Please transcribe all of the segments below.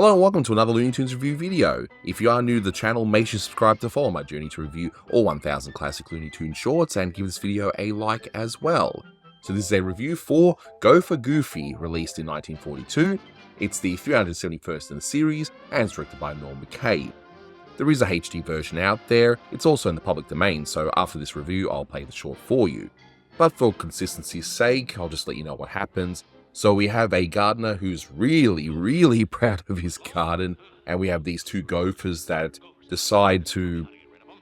Hello and welcome to another Looney Tunes review video. If you are new to the channel, make sure you subscribe to follow my journey to review all 1000 classic Looney Tunes shorts and give this video a like as well. So this is a review for Gopher Goofy, released in 1942. It's the 371st in the series and it's directed by Norm McCabe. There is a HD version out there, it's also in the public domain, so after this review I'll play the short for you. But for consistency's sake, I'll just let you know what happens. So we have a gardener who's really proud of his garden, and we have these two gophers that decide to,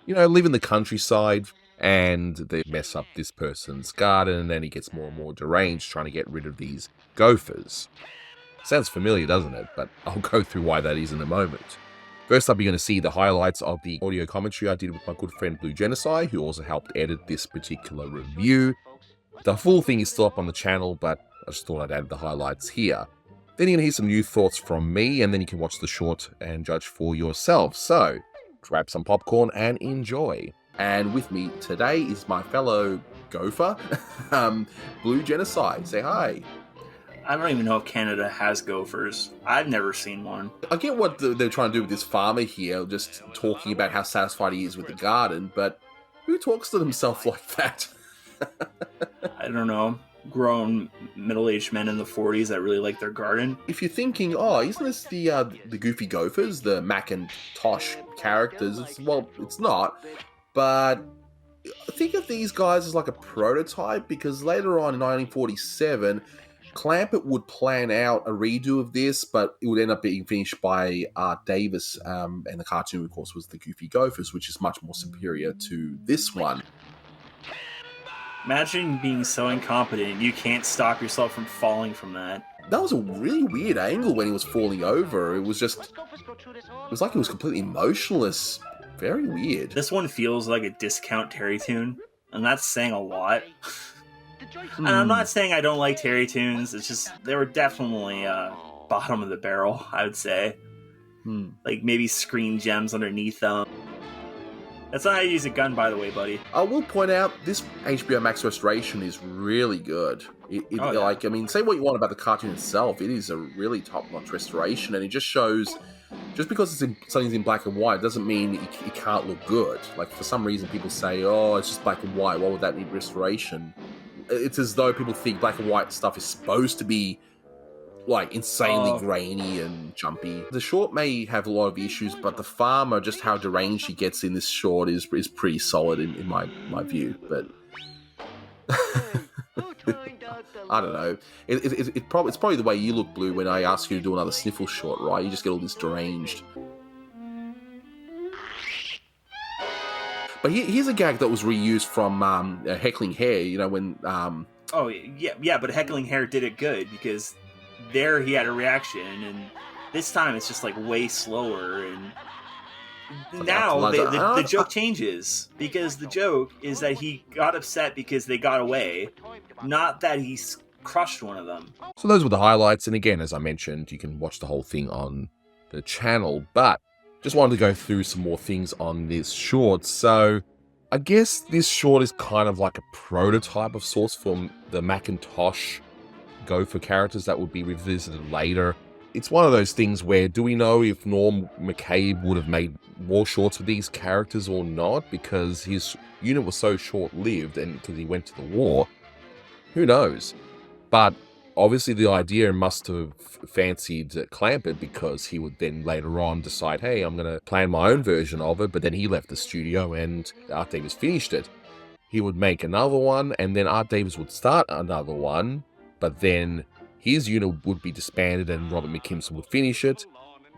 live in the countryside, and they mess up this person's garden, and he gets more and more deranged trying to get rid of these gophers. Sounds familiar, doesn't it? But I'll go through why that is in a moment. First up, you're going to see the highlights of the audio commentary I did with my good friend Genocide, who also helped edit this particular review. The full thing is still up on the channel, but I just thought I'd add the highlights here. Then you're going to hear some new thoughts from me, and then you can watch the short and judge for yourself. So, grab some popcorn and enjoy. And with me today is my fellow gopher, Blue Genocide. Say hi. I don't even know if Canada has gophers. I've never seen one. I get what they're trying to do with this farmer here, just talking about how satisfied he is with the garden, but who talks to themselves like that? I don't know. Grown middle-aged men in the 40s that really like their garden. If you're thinking, oh, isn't this the Goofy Gophers, the Mac and Tosh characters? It's not. But think of these guys as like a prototype, because later on in 1947, Clampett would plan out a redo of this, but it would end up being finished by Art Davis, and the cartoon, of course, was the Goofy Gophers, which is much more superior to this one. Imagine being so incompetent you can't stop yourself from falling from that. That was a really weird angle when he was falling over. It was like he was completely motionless. Very weird. This one feels like a discount Terry Toon, and that's saying a lot. And I'm not saying I don't like Terry Toons, it's just they were definitely bottom of the barrel, I would say. Like maybe screen gems underneath them. That's not how you use a gun, by the way, buddy. I will point out, this HBO Max restoration is really good. Say what you want about the cartoon itself, it is a really top-notch restoration, and it just shows, just because something's in black and white doesn't mean it can't look good. Like, for some reason, people say, oh, it's just black and white, why would that need restoration? It's as though people think black and white stuff is supposed to be like insanely grainy and jumpy. The short may have a lot of issues, but the farmer, just how deranged he gets in this short is pretty solid in my view. But I don't know. It's probably the way you look, Blue, when I ask you to do another sniffle short, right? You just get all this deranged. But here's a gag that was reused from Heckling Hare. When but Heckling Hare did it good, because there he had a reaction, and this time it's just like way slower, and now the joke changes, because the joke is that he got upset because they got away, not that he crushed one of them. So those were the highlights, and again, as I mentioned, you can watch the whole thing on the channel, but just wanted to go through some more things on this short. So I guess this short is kind of like a prototype of sorts from the Macintosh Gopher characters that would be revisited later. It's one of those things where, do we know if Norm McCabe would have made more shorts with these characters or not, because his unit was so short-lived and because he went to the war? Who knows? But obviously the idea must have fancied Clampett, because he would then later on decide, hey, I'm going to plan my own version of it, but then he left the studio and Art Davis finished it. He would make another one, and then Art Davis would start another one, but then his unit would be disbanded and Robert McKimson would finish it.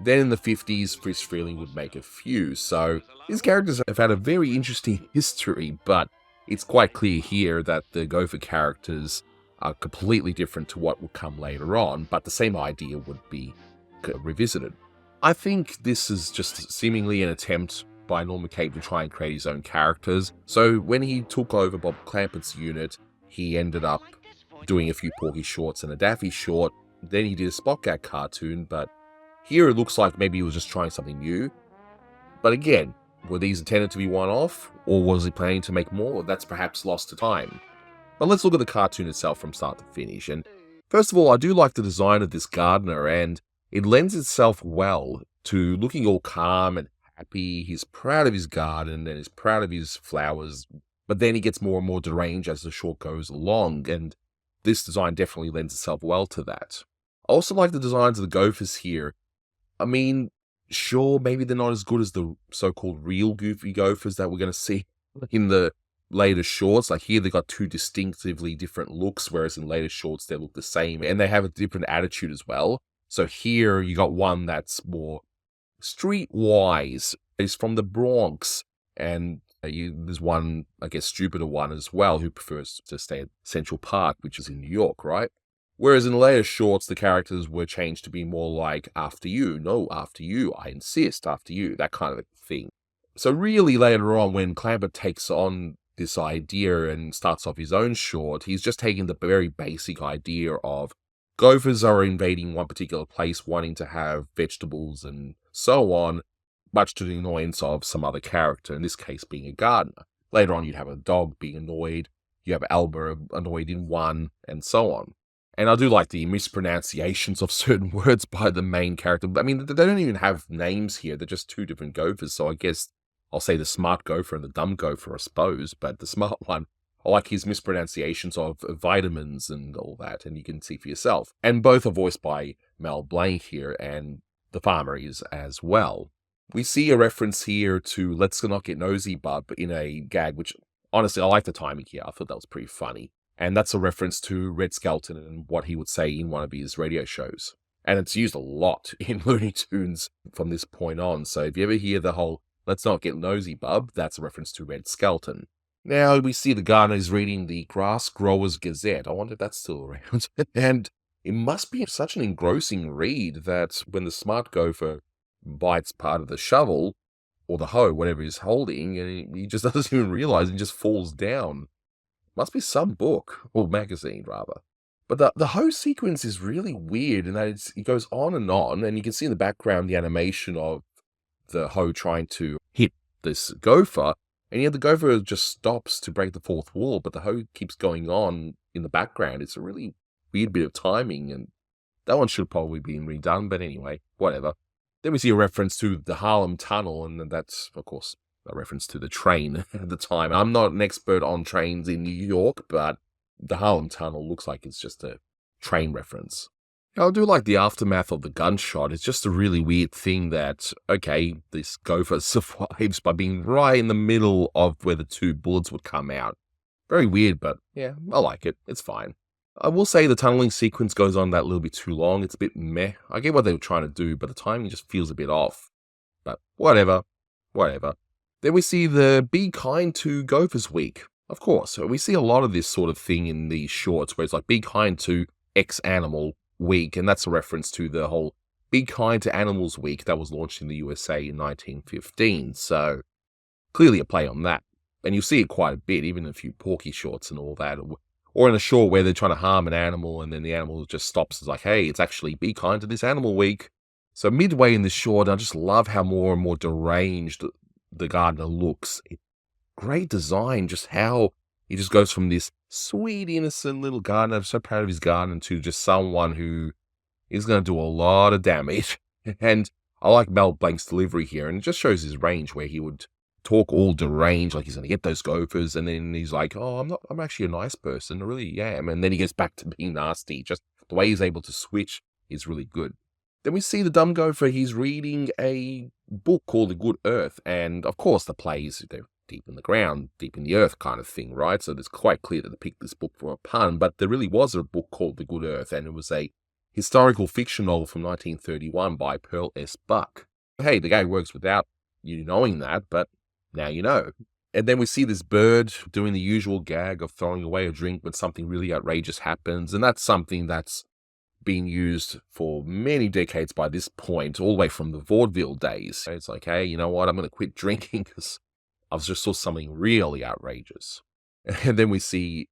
Then in the 50s, Friz Freleng would make a few. So these characters have had a very interesting history, but it's quite clear here that the Gopher characters are completely different to what will come later on, but the same idea would be revisited. I think this is just seemingly an attempt by Norm McCabe to try and create his own characters. So when he took over Bob Clampett's unit, he ended up doing a few Porky shorts and a Daffy short. Then he did a Spot Gag cartoon, but here it looks like maybe he was just trying something new. But again, were these intended to be one-off, or was he planning to make more? That's perhaps lost to time. But let's look at the cartoon itself from start to finish. And first of all, I do like the design of this gardener, and it lends itself well to looking all calm and happy. He's proud of his garden and he's proud of his flowers, but then he gets more and more deranged as the short goes along, and this design definitely lends itself well to that. I also like the designs of the Gophers here. I mean, sure, maybe they're not as good as the so-called real Goofy Gophers that we're going to see in the later shorts. Like here, they got two distinctively different looks, whereas in later shorts, they look the same, and they have a different attitude as well. So here, you got one that's more streetwise. He's from the Bronx, and there's one, I guess, stupider one as well, who prefers to stay at Central Park, which is in New York, right? Whereas in the later shorts, the characters were changed to be more like, after you, no, after you, I insist, after you, that kind of thing. So really later on, when Clamper takes on this idea and starts off his own short, he's just taking the very basic idea of Gophers are invading one particular place, wanting to have vegetables and so on, much to the annoyance of some other character, in this case being a gardener. Later on, you'd have a dog being annoyed, you have Alba annoyed in one, and so on. And I do like the mispronunciations of certain words by the main character. I mean, they don't even have names here, they're just two different Gophers, so I guess I'll say the smart Gopher and the dumb Gopher, I suppose, but the smart one, I like his mispronunciations of vitamins and all that, and you can see for yourself. And both are voiced by Mel Blanc here, and the farmer is as well. We see a reference here to Let's Not Get Nosy, Bub, in a gag, which, honestly, I like the timing here. I thought that was pretty funny. And that's a reference to Red Skelton and what he would say in one of his radio shows. And it's used a lot in Looney Tunes from this point on. So if you ever hear the whole Let's Not Get Nosy, Bub, that's a reference to Red Skelton. Now we see the gardener is reading the Grass Growers Gazette. I wonder if that's still around. And it must be such an engrossing read that when the smart Gopher bites part of the shovel, or the hoe, whatever he's holding, and he just doesn't even realize and just falls down. Must be some book, or magazine, rather. But the hoe sequence is really weird in that it goes on, and you can see in the background the animation of the hoe trying to hit this Gopher, and yet the Gopher just stops to break the fourth wall, but the hoe keeps going on in the background. It's a really weird bit of timing, and that one should probably be redone, but anyway, whatever. Then we see a reference to the Harlem Tunnel, and that's, of course, a reference to the train at the time. I'm not an expert on trains in New York, but the Harlem Tunnel looks like it's just a train reference. I do like the aftermath of the gunshot. It's just a really weird thing that, okay, this Gopher survives by being right in the middle of where the two bullets would come out. Very weird, but yeah, I like it. It's fine. I will say the tunneling sequence goes on that little bit too long. It's a bit meh. I get what they were trying to do, but the timing just feels a bit off. But whatever. Then we see the Be Kind to Gophers Week. Of course, we see a lot of this sort of thing in these shorts where it's like Be Kind to X Animal Week, and that's a reference to the whole Be Kind to Animals Week that was launched in the USA in 1915. So clearly a play on that. And you'll see it quite a bit, even in a few Porky shorts and all that. Or in a short where they're trying to harm an animal and then the animal just stops. It's like, hey, it's actually Be Kind to this Animal Week. So midway in this short, I just love how more and more deranged the gardener looks. Great design, just how he just goes from this sweet, innocent little gardener, so proud of his garden, to just someone who is going to do a lot of damage. And I like Mel Blanc's delivery here, and it just shows his range where he would talk all deranged, like he's going to get those Gophers, and then he's like, oh, I'm actually a nice person, I really am. And then he gets back to being nasty. Just the way he's able to switch is really good. Then we see the dumb Gopher, he's reading a book called The Good Earth, and of course the plays, they're deep in the ground, deep in the earth kind of thing, right? So it's quite clear that they picked this book for a pun, but there really was a book called The Good Earth, and it was a historical fiction novel from 1931 by Pearl S. Buck. Hey, the gag works without you knowing that, but now you know. And then we see this bird doing the usual gag of throwing away a drink when something really outrageous happens, and that's something that's been used for many decades by this point, all the way from the vaudeville days. It's like, hey, you know what, I'm going to quit drinking because I just saw something really outrageous. And then we see,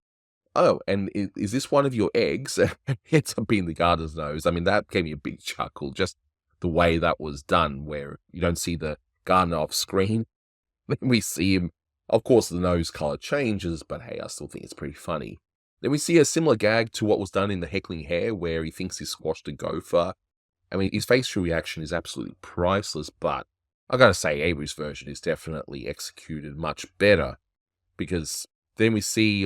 oh, and is this one of your eggs? It ends up being the gardener's nose. I mean, that gave me a big chuckle, just the way that was done, where you don't see the gardener off screen. Then we see him, of course, the nose color changes, but hey, I still think it's pretty funny. Then we see a similar gag to what was done in The Heckling Hare, where he thinks he squashed a gopher, I mean, his facial reaction is absolutely priceless, but I gotta say, Avery's version is definitely executed much better, because then we see,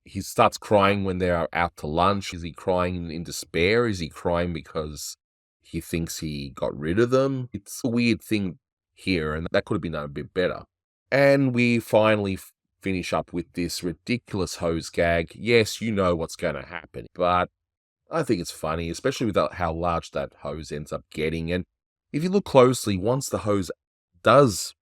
he starts crying when they're out to lunch. Is he crying in despair? Is he crying because he thinks he got rid of them? It's a weird thing here, and that could have been done a bit better. And we finally finish up with this ridiculous hose gag. Yes, you know what's going to happen, but I think it's funny, especially with how large that hose ends up getting. And if you look closely, once the hose does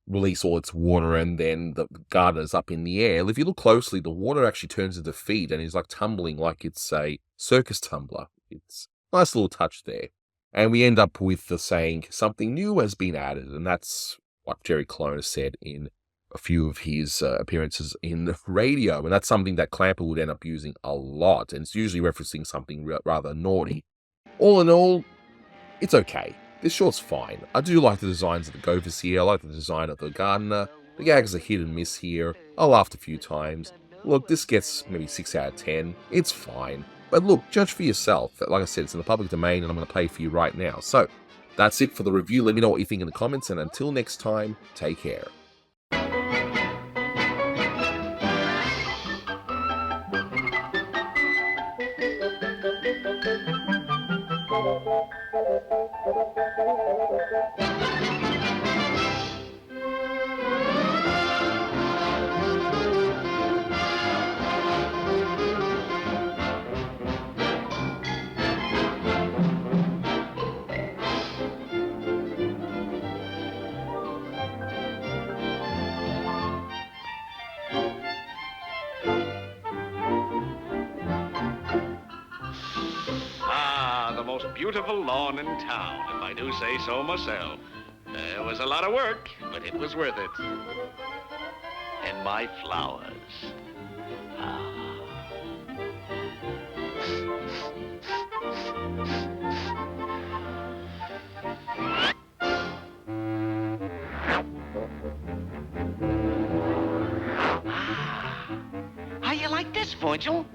release all its water and then the garter's up in the air, if you look closely, the water actually turns into feet and is like tumbling like it's a circus tumbler. It's a nice little touch there. And we end up with the saying, something new has been added, and that's what Jerry Colonna said in a few of his appearances in the radio, and that's something that Clamper would end up using a lot, and it's usually referencing something rather naughty. All in all, it's okay. This short's fine. I do like the designs of the Gophers here. I like the design of the gardener. The gags are hit and miss here. I laughed a few times. Look, this gets maybe 6 out of 10. It's fine. But look, judge for yourself. Like I said, it's in the public domain and I'm going to play for you right now. So, that's it for the review. Let me know what you think in the comments, and until next time, take care. Beautiful lawn in town, if I do say so myself. There was a lot of work, but it was worth it. And my flowers. How you like this, Virgil?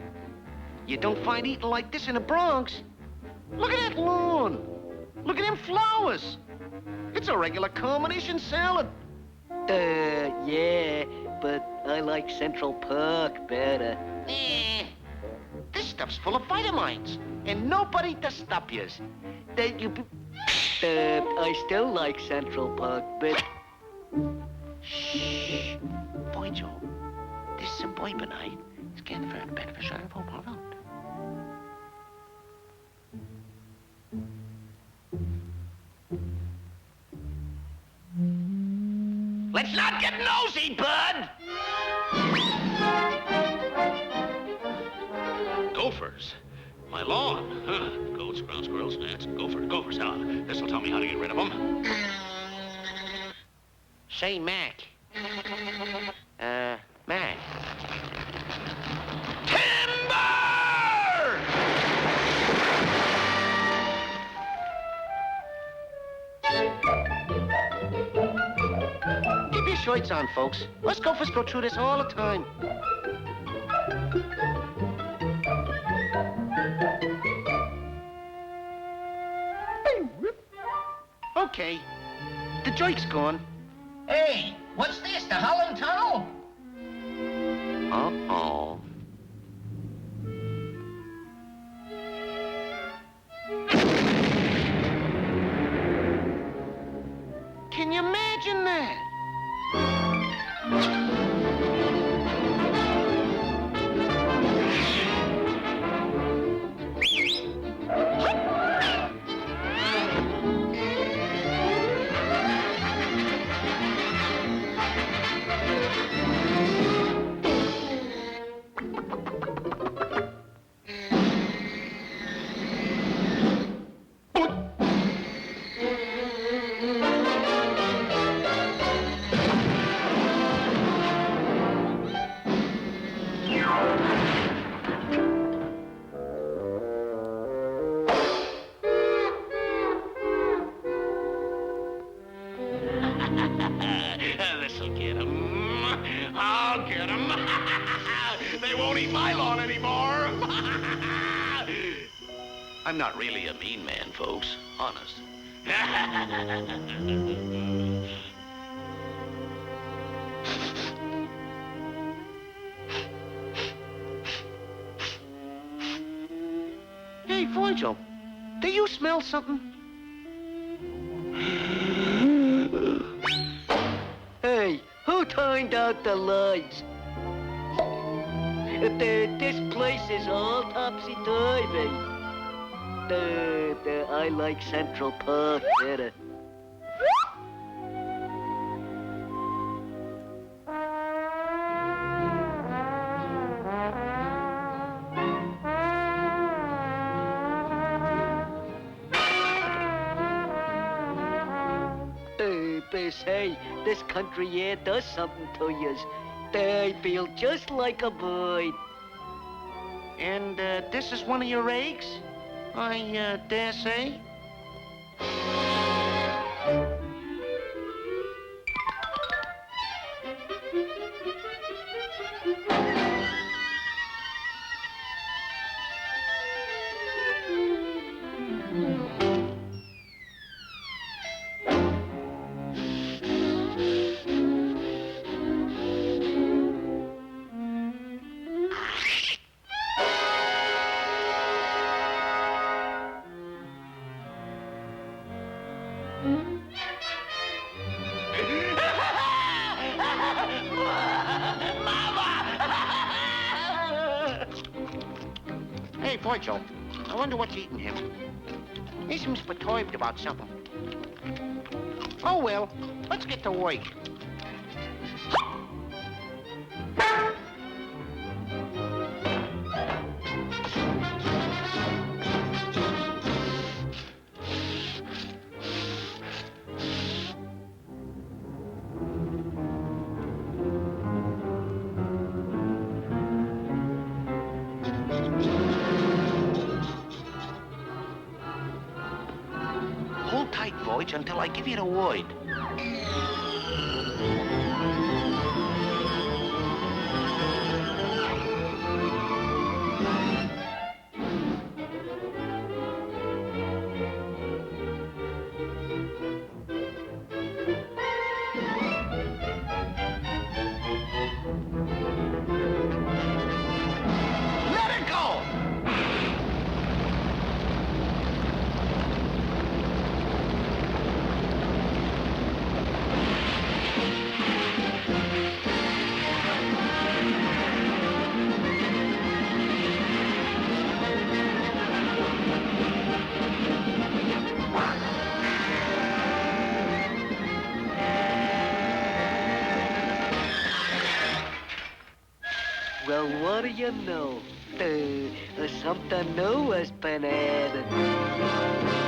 You don't find eating like this in the Bronx. Look at that lawn. Look at them flowers. It's a regular combination salad. Yeah, but I like Central Park better. This stuff's full of vitamins, and nobody to stop yous. I still like Central Park, but... Shh. Virgil, this suburbanite is getting very beneficial for around. Let's not get nosy, bud! Gophers. My lawn. Huh. Goats, ground squirrels, gnats, gophers. This'll tell me how to get rid of them. Say, Mac. Mac. Timber! Keep your shirts on, folks. Us Gophers go through this all the time. Okay. The joint's gone. Hey, what's this, the Holland Tunnel? Uh-oh. Can you imagine that? This'll get 'em. I'll get 'em. They won't eat my lawn anymore. I'm not really a mean man, folks. Honest. Hey, Virgil, do you smell something? Hey, who turned out the lights? This place is all topsy-turvy. I like Central Park better. Hey, this country air does something to yous. I feel just like a bird. And this is one of your eggs? I dare say. Hey, Virgil, I wonder what's eating him. He seems perturbed about something. Oh, well, let's get to work. Hold tight, Voyage, until I give you the word. Let it go! Well, what do you know? Something new has been added.